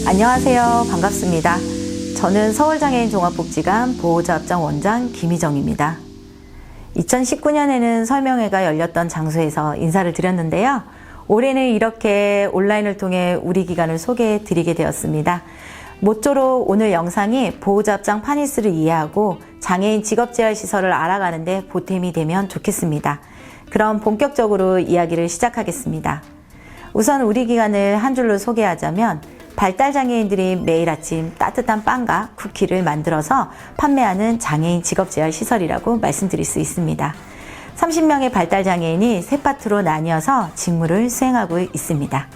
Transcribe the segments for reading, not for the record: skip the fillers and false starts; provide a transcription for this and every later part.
안녕하세요. 반갑습니다. 저는 서울장애인 종합복지관 보호자합장 원장 김희정입니다. 2019년에는 설명회가 열렸던 장소에서 인사를 드렸는데요. 올해는 이렇게 온라인을 통해 우리 기관을 소개해 드리게 되었습니다. 모쪼록 오늘 영상이 보호자합장 파니스를 이해하고 장애인 직업재활시설을 알아가는데 보탬이 되면 좋겠습니다. 그럼 본격적으로 이야기를 시작하겠습니다. 우선 우리 기관을 한 줄로 소개하자면 발달장애인들이 매일 아침 따뜻한 빵과 쿠키를 만들어서 판매하는 장애인 직업재활시설이라고 말씀드릴 수 있습니다. 30명의 발달장애인이 세 파트로 나뉘어서 직무를 수행하고 있습니다.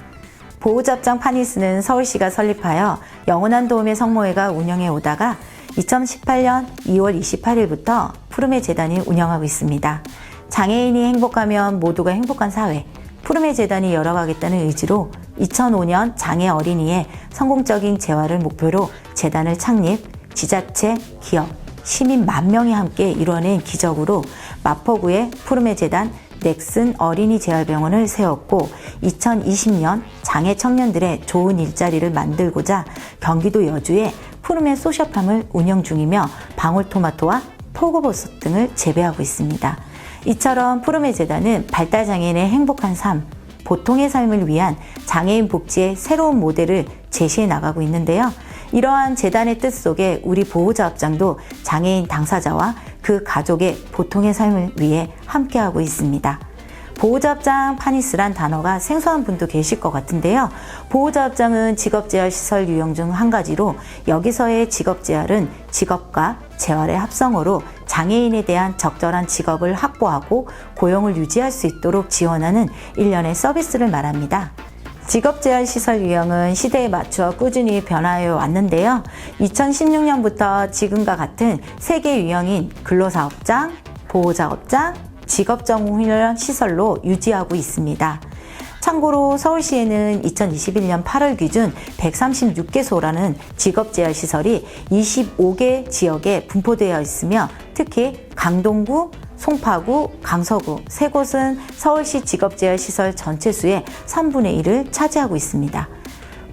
보호자합장 파니스는 서울시가 설립하여 영원한 도움의 성모회가 운영해 오다가 2018년 2월 28일부터 푸르메 재단이 운영하고 있습니다. 장애인이 행복하면 모두가 행복한 사회, 푸르메 재단이 열어가겠다는 의지로 2005년 장애 어린이의 성공적인 재활을 목표로 재단을 창립, 지자체, 기업, 시민 10,000명이 함께 이뤄낸 기적으로 마포구에 푸르메 재단 넥슨 어린이 재활병원을 세웠고 2020년 장애 청년들의 좋은 일자리를 만들고자 경기도 여주에 푸르메 소셜팜을 운영 중이며 방울토마토와 표고버섯 등을 재배하고 있습니다. 이처럼 푸르메 재단은 발달장애인의 행복한 삶, 보통의 삶을 위한 장애인 복지의 새로운 모델을 제시해 나가고 있는데요. 이러한 재단의 뜻 속에 우리 보호자합장도 장애인 당사자와 그 가족의 보통의 삶을 위해 함께하고 있습니다. 보호자합장 파니스란 단어가 생소한 분도 계실 것 같은데요. 보호자합장은 직업재활시설 유형 중 한 가지로 여기서의 직업재활은 직업과 재활의 합성어로 장애인에 대한 적절한 직업을 확보하고 고용을 유지할 수 있도록 지원하는 일련의 서비스를 말합니다. 직업재활시설 유형은 시대에 맞춰 꾸준히 변화해 왔는데요. 2016년부터 지금과 같은 3개 유형인 근로사업장, 보호작업장, 직업정훈련 시설로 유지하고 있습니다. 참고로 서울시에는 2021년 8월 기준 136개소라는 직업재활시설이 25개 지역에 분포되어 있으며 특히 강동구, 송파구, 강서구 세 곳은 서울시 직업재활시설 전체 수의 3분의 1을 차지하고 있습니다.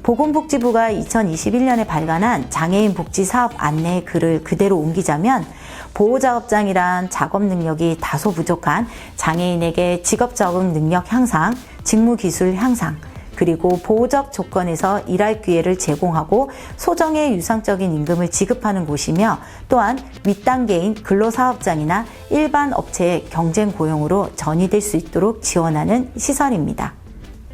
보건복지부가 2021년에 발간한 장애인 복지 사업 안내 글을 그대로 옮기자면 보호작업장이란 작업 능력이 다소 부족한 장애인에게 직업 적응 능력 향상, 직무 기술 향상, 그리고 보호적 조건에서 일할 기회를 제공하고 소정의 유상적인 임금을 지급하는 곳이며 또한 윗단계인 근로사업장이나 일반 업체의 경쟁 고용으로 전이될 수 있도록 지원하는 시설입니다.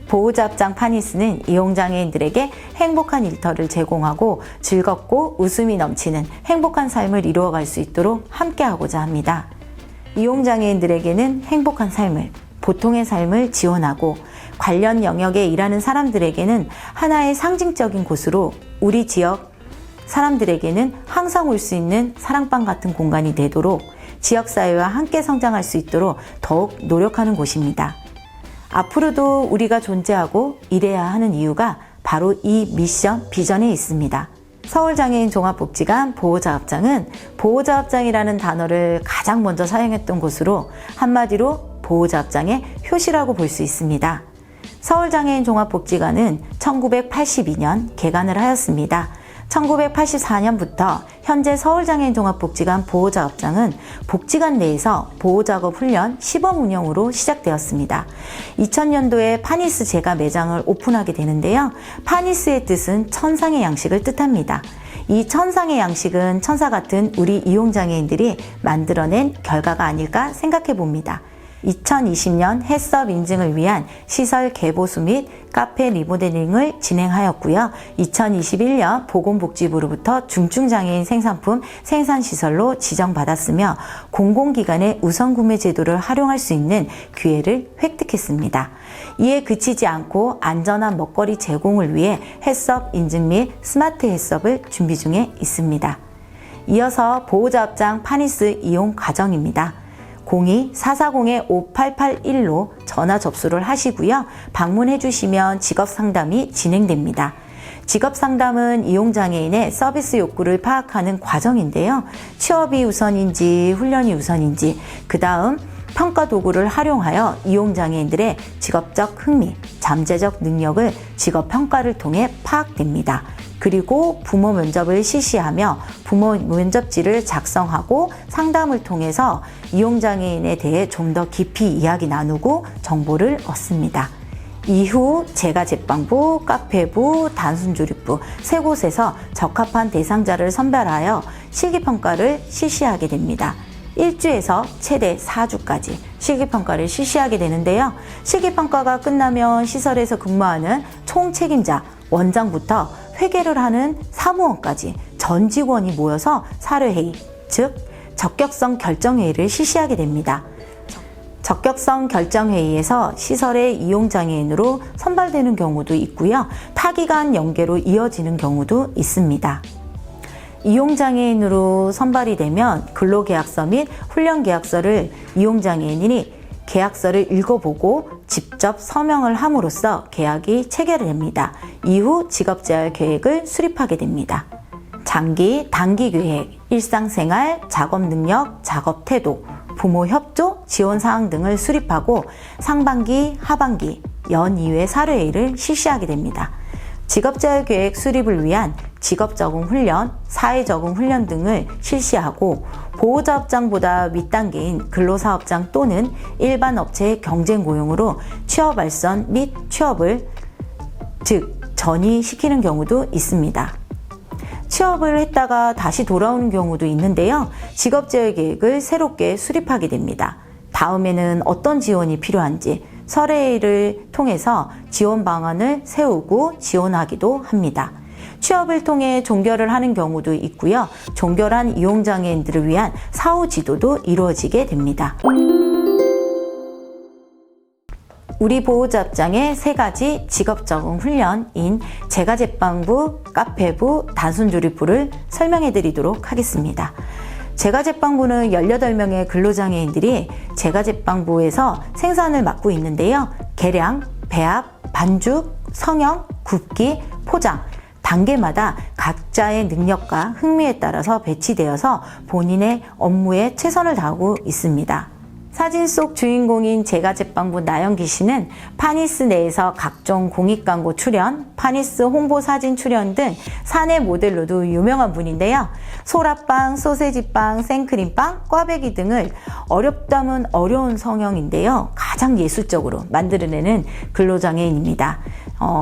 보호자합장 파니스는 이용장애인들에게 행복한 일터를 제공하고 즐겁고 웃음이 넘치는 행복한 삶을 이루어갈 수 있도록 함께하고자 합니다. 이용장애인들에게는 행복한 삶을, 보통의 삶을 지원하고 관련 영역에 일하는 사람들에게는 하나의 상징적인 곳으로 우리 지역 사람들에게는 항상 올 수 있는 사랑방 같은 공간이 되도록 지역사회와 함께 성장할 수 있도록 더욱 노력하는 곳입니다. 앞으로도 우리가 존재하고 일해야 하는 이유가 바로 이 미션, 비전에 있습니다. 서울장애인 종합복지관 보호자합장은 보호자합장이라는 단어를 가장 먼저 사용했던 곳으로 한마디로 보호자합장의 효시라고 볼 수 있습니다. 서울장애인 종합복지관은 1982년 개관을 하였습니다. 1984년부터 현재 서울장애인 종합복지관 보호자합장은 복지관 내에서 보호작업 훈련 시범 운영으로 시작되었습니다. 2000년도에 파니스 제가 매장을 오픈하게 되는데요. 파니스의 뜻은 천상의 양식을 뜻합니다. 이 천상의 양식은 천사 같은 우리 이용장애인들이 만들어낸 결과가 아닐까 생각해 봅니다. 2020년 해썹 인증을 위한 시설 개보수 및 카페 리모델링을 진행하였고요. 2021년 보건복지부로부터 중증장애인 생산품 생산시설로 지정받았으며 공공기관의 우선구매 제도를 활용할 수 있는 기회를 획득했습니다. 이에 그치지 않고 안전한 먹거리 제공을 위해 해썹 인증 및 스마트 해썹을 준비 중에 있습니다. 이어서 보호자합장 파니스 이용 과정입니다. 02-440-5881로 전화 접수를 하시고요. 방문해 주시면 직업상담이 진행됩니다. 직업상담은 이용장애인의 서비스 욕구를 파악하는 과정인데요. 취업이 우선인지 훈련이 우선인지, 그 다음 평가 도구를 활용하여 이용장애인들의 직업적 흥미, 잠재적 능력을 직업평가를 통해 파악됩니다. 그리고 부모 면접을 실시하며 부모 면접지를 작성하고 상담을 통해서 이용장애인에 대해 좀 더 깊이 이야기 나누고 정보를 얻습니다. 이후 제과제빵부, 카페부, 단순조리부 세 곳에서 적합한 대상자를 선별하여 실기평가를 실시하게 됩니다. 1주에서 최대 4주까지 실기평가를 실시하게 되는데요. 실기평가가 끝나면 시설에서 근무하는 총책임자, 원장부터 회계를 하는 사무원까지 전 직원이 모여서 사례회의, 즉 적격성 결정회의를 실시하게 됩니다. 적격성 결정회의에서 시설의 이용장애인으로 선발되는 경우도 있고요. 타기관 연계로 이어지는 경우도 있습니다. 이용장애인으로 선발이 되면 근로계약서 및 훈련계약서를 이용장애인이 계약서를 읽어보고 직접 서명을 함으로써 계약이 체결됩니다. 이후 직업재활 계획을 수립하게 됩니다. 장기, 단기 계획, 일상생활, 작업 능력, 작업 태도, 부모 협조, 지원 사항 등을 수립하고 상반기, 하반기, 연이회 사례회의를 실시하게 됩니다. 직업재활 계획 수립을 위한 직업적응훈련, 사회적응훈련 등을 실시하고 보호자업장보다 윗단계인 근로사업장 또는 일반 업체의 경쟁고용으로 취업 알선 및 취업을 전이시키는 경우도 있습니다. 취업을 했다가 다시 돌아오는 경우도 있는데요. 직업재활 계획을 새롭게 수립하게 됩니다. 다음에는 어떤 지원이 필요한지 설회를 통해서 지원 방안을 세우고 지원하기도 합니다. 취업을 통해 종결을 하는 경우도 있고요. 종결한 이용장애인들을 위한 사후 지도도 이루어지게 됩니다. 우리 보호자업장의 세 가지 직업적응 훈련인 제과제빵부, 카페부, 단순조리부를 설명해 드리도록 하겠습니다. 제과제빵부는 18명의 근로장애인들이 제과제빵부에서 생산을 맡고 있는데요. 계량, 배합, 반죽, 성형, 굽기, 포장, 단계마다 각자의 능력과 흥미에 따라서 배치되어서 본인의 업무에 최선을 다하고 있습니다. 사진 속 주인공인 제과제빵부 나영기 씨는 파니스 내에서 각종 공익광고 출연, 파니스 홍보 사진 출연 등 사내 모델로도 유명한 분인데요. 소라빵, 소세지빵, 생크림빵, 꽈배기 등을 어렵다면 어려운 성형인데요. 가장 예술적으로 만들어내는 근로장애인입니다.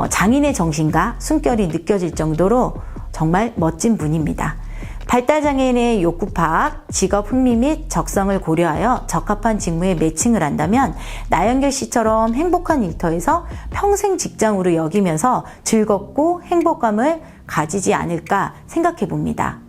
장인의 정신과 숨결이 느껴질 정도로 정말 멋진 분입니다. 발달장애인의 욕구 파악, 직업 흥미 및 적성을 고려하여 적합한 직무에 매칭을 한다면 나영길 씨처럼 행복한 일터에서 평생 직장으로 여기면서 즐겁고 행복감을 가지지 않을까 생각해 봅니다.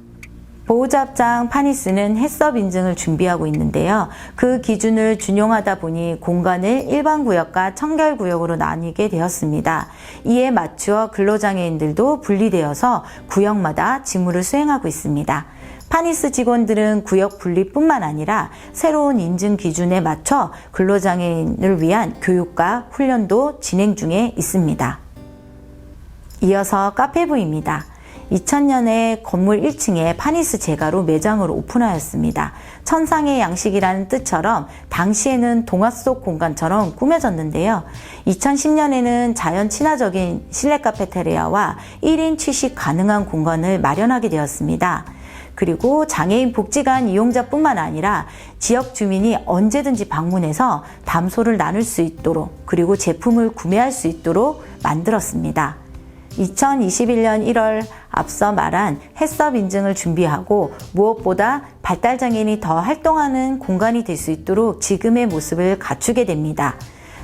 보호자업장 파니스는 해썹 인증을 준비하고 있는데요. 그 기준을 준용하다 보니 공간을 일반구역과 청결구역으로 나뉘게 되었습니다. 이에 맞추어 근로장애인들도 분리되어서 구역마다 직무를 수행하고 있습니다. 파니스 직원들은 구역 분리뿐만 아니라 새로운 인증 기준에 맞춰 근로장애인을 위한 교육과 훈련도 진행 중에 있습니다. 이어서 카페부입니다. 2000년에 건물 1층에 파니스 제과로 매장을 오픈하였습니다. 천상의 양식이라는 뜻처럼 당시에는 동화 속 공간처럼 꾸며졌는데요. 2010년에는 자연 친화적인 실내 카페테리아와 1인 취식 가능한 공간을 마련하게 되었습니다. 그리고 장애인 복지관 이용자뿐만 아니라 지역 주민이 언제든지 방문해서 담소를 나눌 수 있도록 그리고 제품을 구매할 수 있도록 만들었습니다. 2021년 1월 앞서 말한 해썹 인증을 준비하고 무엇보다 발달장애인이 더 활동하는 공간이 될 수 있도록 지금의 모습을 갖추게 됩니다.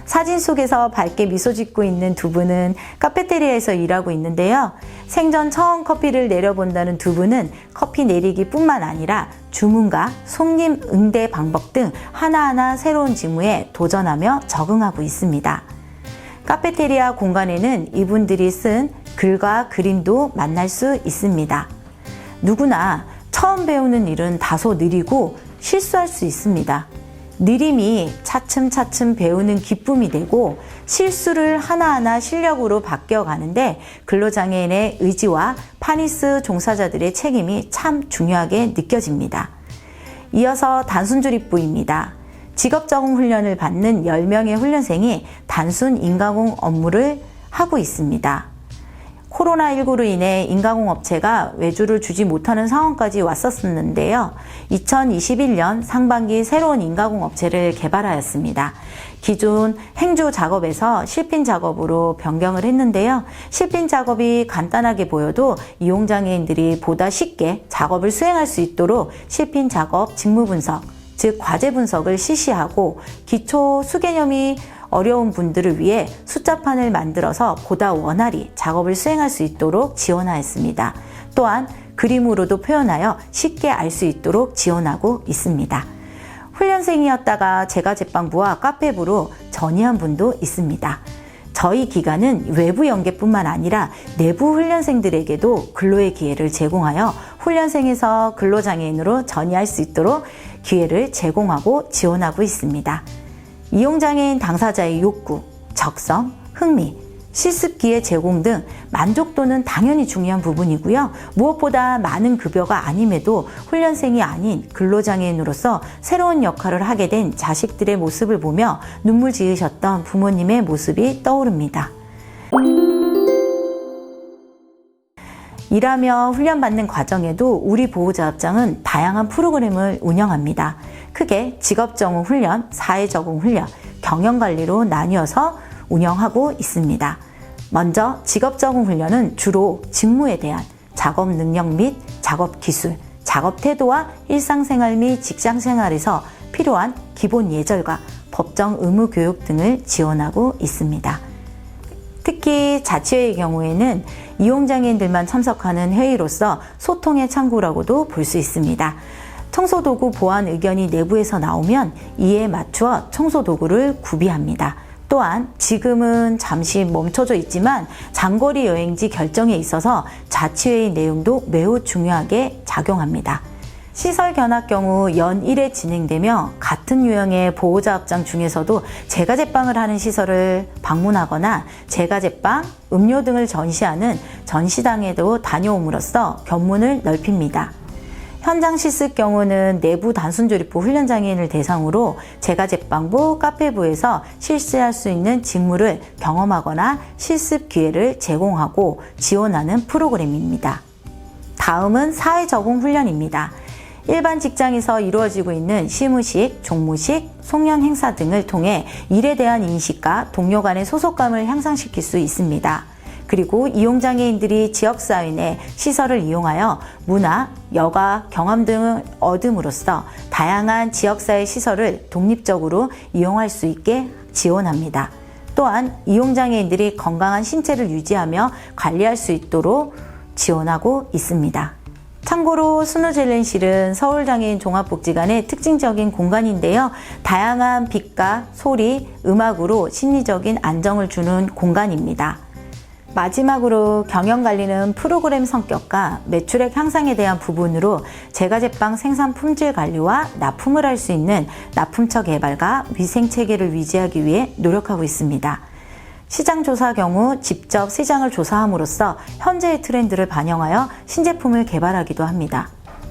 사진 속에서 밝게 미소 짓고 있는 두 분은 카페테리아에서 일하고 있는데요. 생전 처음 커피를 내려본다는 두 분은 커피 내리기뿐만 아니라 주문과 손님 응대 방법 등 하나하나 새로운 직무에 도전하며 적응하고 있습니다. 카페테리아 공간에는 이분들이 쓴 글과 그림도 만날 수 있습니다. 누구나 처음 배우는 일은 다소 느리고 실수할 수 있습니다. 느림이 차츰차츰 배우는 기쁨이 되고 실수를 하나하나 실력으로 바뀌어가는데 근로장애인의 의지와 파니스 종사자들의 책임이 참 중요하게 느껴집니다. 이어서 단순조리부입니다. 직업적응 훈련을 받는 10명의 훈련생이 단순 인가공 업무를 하고 있습니다. 코로나19로 인해 인가공업체가 외주를 주지 못하는 상황까지 왔었는데요. 2021년 상반기 새로운 인가공업체를 개발하였습니다. 기존 행주 작업에서 실핀 작업으로 변경을 했는데요. 실핀 작업이 간단하게 보여도 이용장애인들이 보다 쉽게 작업을 수행할 수 있도록 실핀 작업 직무 분석, 즉 과제 분석을 실시하고 기초 수개념이 어려운 분들을 위해 숫자판을 만들어서 보다 원활히 작업을 수행할 수 있도록 지원하였습니다. 또한 그림으로도 표현하여 쉽게 알 수 있도록 지원하고 있습니다. 훈련생이었다가 제과제빵부와 카페부로 전이한 분도 있습니다. 저희 기관은 외부 연계뿐만 아니라 내부 훈련생들에게도 근로의 기회를 제공하여 훈련생에서 근로장애인으로 전이할 수 있도록 기회를 제공하고 지원하고 있습니다. 이용장애인 당사자의 욕구, 적성, 흥미, 실습기회 제공 등 만족도는 당연히 중요한 부분이고요. 무엇보다 많은 급여가 아님에도 훈련생이 아닌 근로장애인으로서 새로운 역할을 하게 된 자식들의 모습을 보며 눈물 지으셨던 부모님의 모습이 떠오릅니다. 일하며 훈련받는 과정에도 우리 보호자업장은 다양한 프로그램을 운영합니다. 크게 직업적응 훈련, 사회적응 훈련, 경영관리로 나뉘어서 운영하고 있습니다. 먼저 직업적응 훈련은 주로 직무에 대한 작업 능력 및 작업 기술, 작업 태도와 일상생활 및 직장생활에서 필요한 기본 예절과 법정 의무 교육 등을 지원하고 있습니다. 특히 자치회의 경우에는 이용장애인들만 참석하는 회의로서 소통의 창구라고도 볼 수 있습니다. 청소도구 보완 의견이 내부에서 나오면 이에 맞추어 청소도구를 구비합니다. 또한 지금은 잠시 멈춰져 있지만 장거리 여행지 결정에 있어서 자치회의 내용도 매우 중요하게 작용합니다. 시설 견학 경우 연 1회 진행되며 같은 유형의 보호자업장 중에서도 제과제빵을 하는 시설을 방문하거나 제과제빵, 음료 등을 전시하는 전시당에도 다녀옴으로써 견문을 넓힙니다. 현장 실습 경우는 내부 단순조립부 훈련장애인을 대상으로 제과제빵부, 카페부에서 실시할 수 있는 직무를 경험하거나 실습 기회를 제공하고 지원하는 프로그램입니다. 다음은 사회적응 훈련입니다. 일반 직장에서 이루어지고 있는 시무식, 종무식, 송년 행사 등을 통해 일에 대한 인식과 동료 간의 소속감을 향상시킬 수 있습니다. 그리고 이용장애인들이 지역사회 내 시설을 이용하여 문화, 여가, 경험 등을 얻음으로써 다양한 지역사회 시설을 독립적으로 이용할 수 있게 지원합니다. 또한 이용장애인들이 건강한 신체를 유지하며 관리할 수 있도록 지원하고 있습니다. 참고로 스누젤렌실은 서울장애인 종합복지관의 특징적인 공간인데요. 다양한 빛과 소리, 음악으로 심리적인 안정을 주는 공간입니다. 마지막으로 경영관리는 프로그램 성격과 매출액 향상에 대한 부분으로 제과제빵 생산 품질 관리와 납품을 할 수 있는 납품처 개발과 위생체계를 유지하기 위해 노력하고 있습니다. 시장조사 경우 직접 시장을 조사함으로써 현재의 트렌드를 반영하여 신제품을 개발하기도 합니다.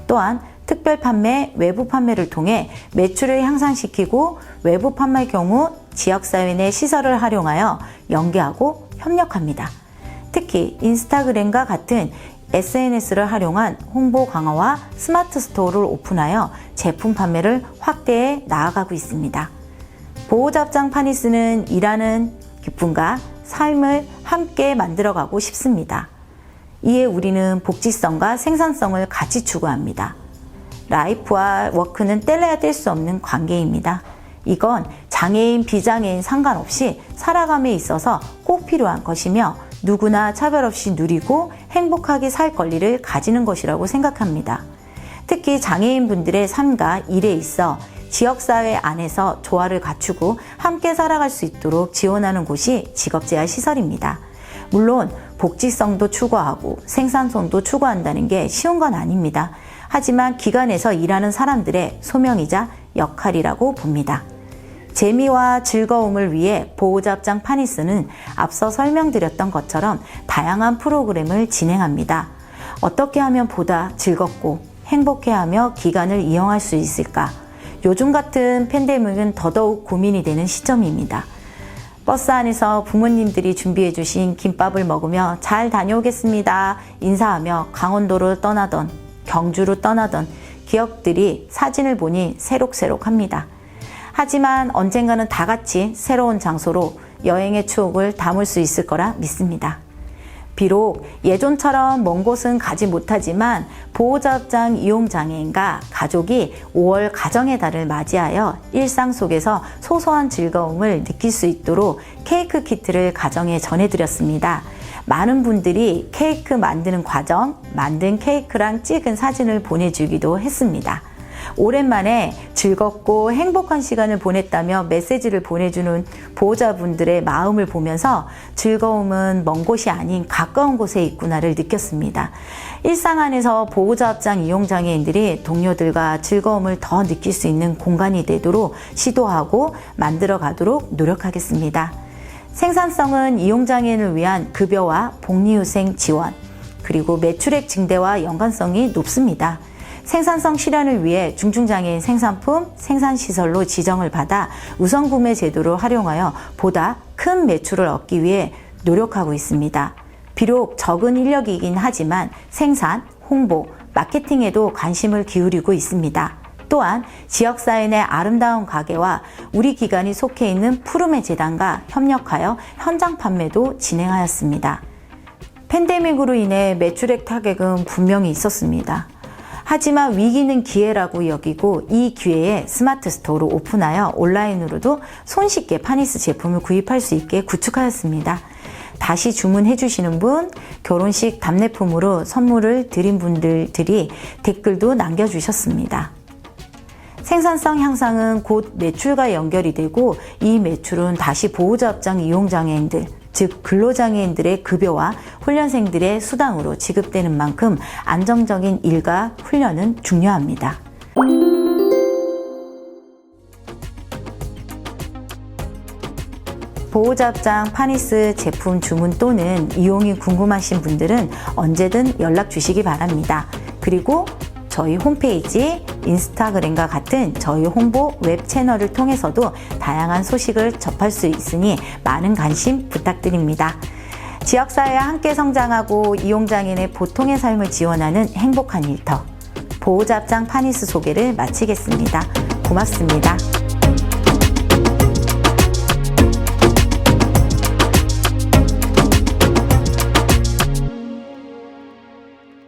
또한 특별 판매, 외부 판매를 통해 매출을 향상시키고 외부 판매 경우 지역사회 내 시설을 활용하여 연계하고 협력합니다. 특히 인스타그램과 같은 SNS를 활용한 홍보 강화와 스마트 스토어를 오픈하여 제품 판매를 확대해 나아가고 있습니다. 보호자업장 파니스는 일하는 기쁨과 삶을 함께 만들어가고 싶습니다. 이에 우리는 복지성과 생산성을 같이 추구합니다. 라이프와 워크는 뗄래야 뗄 수 없는 관계입니다. 이건 장애인, 비장애인 상관없이 살아감에 있어서 꼭 필요한 것이며 누구나 차별 없이 누리고 행복하게 살 권리를 가지는 것이라고 생각합니다. 특히 장애인분들의 삶과 일에 있어 지역사회 안에서 조화를 갖추고 함께 살아갈 수 있도록 지원하는 곳이 직업재활시설입니다. 물론 복지성도 추구하고 생산성도 추구한다는 게 쉬운 건 아닙니다. 하지만 기관에서 일하는 사람들의 소명이자 역할이라고 봅니다. 재미와 즐거움을 위해 보호자업장 파니스는 앞서 설명드렸던 것처럼 다양한 프로그램을 진행합니다. 어떻게 하면 보다 즐겁고 행복해하며 기관을 이용할 수 있을까? 요즘 같은 팬데믹은 더더욱 고민이 되는 시점입니다. 버스 안에서 부모님들이 준비해 주신 김밥을 먹으며 잘 다녀오겠습니다 인사하며 강원도로 떠나던 경주로 떠나던 기억들이 사진을 보니 새록새록합니다. 하지만 언젠가는 다 같이 새로운 장소로 여행의 추억을 담을 수 있을 거라 믿습니다. 비록 예전처럼 먼 곳은 가지 못하지만 보호자업장 이용장애인과 가족이 5월 가정의 달을 맞이하여 일상 속에서 소소한 즐거움을 느낄 수 있도록 케이크 키트를 가정에 전해드렸습니다. 많은 분들이 케이크 만드는 과정, 만든 케이크랑 찍은 사진을 보내주기도 했습니다. 오랜만에 즐겁고 행복한 시간을 보냈다며 메시지를 보내주는 보호자분들의 마음을 보면서 즐거움은 먼 곳이 아닌 가까운 곳에 있구나를 느꼈습니다. 일상 안에서 보호자업장 이용장애인들이 동료들과 즐거움을 더 느낄 수 있는 공간이 되도록 시도하고 만들어 가도록 노력하겠습니다. 생산성은 이용장애인을 위한 급여와 복리후생 지원, 그리고 매출액 증대와 연관성이 높습니다. 생산성 실현을 위해 중증장애인 생산품, 생산시설로 지정을 받아 우선구매 제도를 활용하여 보다 큰 매출을 얻기 위해 노력하고 있습니다. 비록 적은 인력이긴 하지만 생산, 홍보, 마케팅에도 관심을 기울이고 있습니다. 또한 지역사회 내 아름다운 가게와 우리 기관이 속해 있는 푸르메 재단과 협력하여 현장 판매도 진행하였습니다. 팬데믹으로 인해 매출액 타격은 분명히 있었습니다. 하지만 위기는 기회라고 여기고 이 기회에 스마트 스토어를 오픈하여 온라인으로도 손쉽게 파니스 제품을 구입할 수 있게 구축하였습니다. 다시 주문해 주시는 분, 결혼식 답례품으로 선물을 드린 분들이 댓글도 남겨주셨습니다. 생산성 향상은 곧 매출과 연결이 되고 이 매출은 다시 보호자업장 이용장애인들, 즉 근로장애인들의 급여와 훈련생들의 수당으로 지급되는 만큼 안정적인 일과 훈련은 중요합니다. 보호자업장 파니스 제품 주문 또는 이용이 궁금하신 분들은 언제든 연락 주시기 바랍니다. 그리고 저희 홈페이지, 인스타그램과 같은 저희 홍보 웹 채널을 통해서도 다양한 소식을 접할 수 있으니 많은 관심 부탁드립니다. 지역사회와 함께 성장하고 이용장애인의 보통의 삶을 지원하는 행복한 일터, 보호자업장 파니스 소개를 마치겠습니다. 고맙습니다.